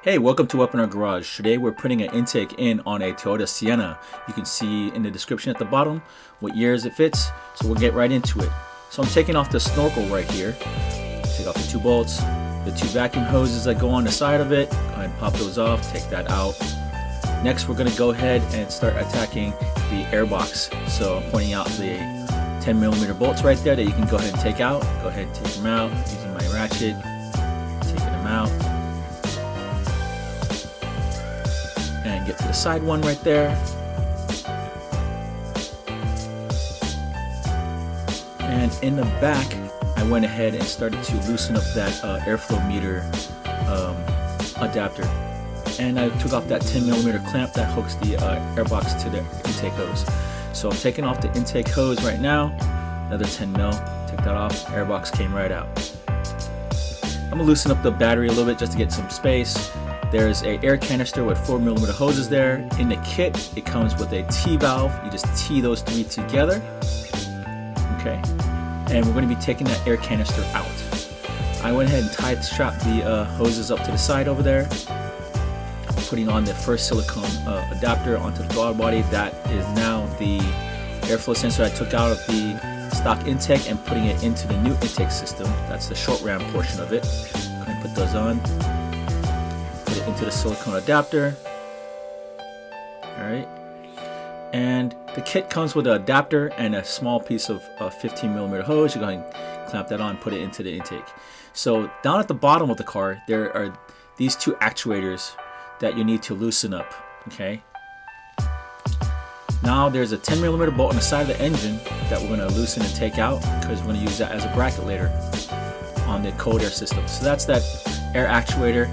Hey, welcome to Weapon.R Garage. Today we're putting an intake in on a Toyota Sienna. You can see in the description at the bottom what years it fits, so we'll get right into it. So I'm taking off the snorkel right here. Take off the two bolts, the two vacuum hoses that go on the side of it. Go ahead and pop those off, take that out. Next we're going to go ahead and start attacking the air box. So I'm pointing out the 10mm bolts right there that you can go ahead and take out. Go ahead and take them out using my ratchet, taking them out. And get to the side one right there. And in the back, I went ahead and started to loosen up that airflow meter adapter. And I took off that 10mm clamp that hooks the airbox to the intake hose. So I'm taking off the intake hose right now. Another 10mm. Take that off. Airbox came right out. I'm gonna loosen up the battery a little bit just to get some space. There's an air canister with 4mm hoses there. In the kit, it comes with a T-valve. You just T those three together. Okay, and we're going to be taking that air canister out. I went ahead and strap the hoses up to the side over there. Putting on the first silicone adapter onto the throttle body. That is now the airflow sensor I took out of the stock intake and putting it into the new intake system. That's the short ram portion of it. Go ahead and put those on. Put it into the silicone adapter. Alright. And the kit comes with an adapter and a small piece of 15mm hose. You go ahead and clamp that on, put it into the intake. So down at the bottom of the car, there are these two actuators that you need to loosen up. Okay. Now there's a 10mm bolt on the side of the engine that we're going to loosen and take out because we're going to use that as a bracket later on the cold air system. So that's that air actuator.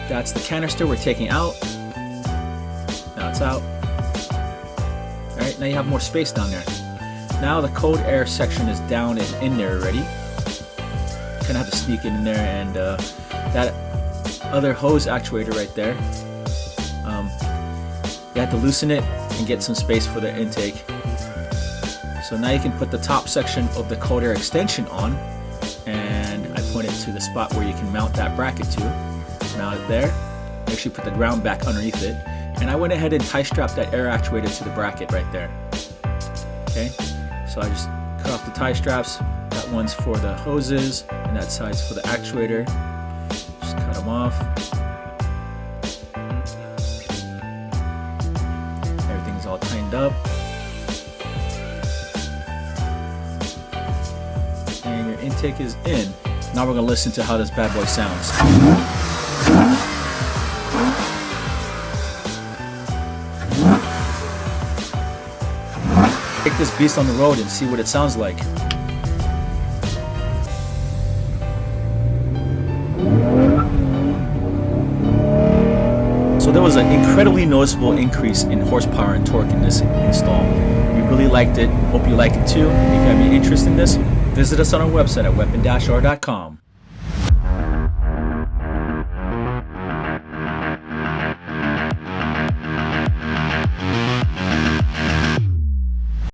That's the canister we're taking out. Now it's out. Alright, now you have more space down there. Now the cold air section is down and in there already. Kind of have to sneak in there, and that other hose actuator right there. You have to loosen it and get some space for the intake. So now you can put the top section of the cold air extension on, and I pointed to the spot where you can mount that bracket to. Mount it there. Make sure you put the ground back underneath it. And I went ahead and tie strapped that air actuator to the bracket right there. Okay, so I just cut off the tie straps. That one's for the hoses, and that side's for the actuator. Just cut them off. Everything's all tightened up. And your intake is in. Now we're going to listen to how this bad boy sounds. Take this beast on the road and see what it sounds like. So there was an incredibly noticeable increase in horsepower and torque in this install. We really liked it. Hope you like it too. If you have any interest in this, visit us on our website at Weapon.R.com.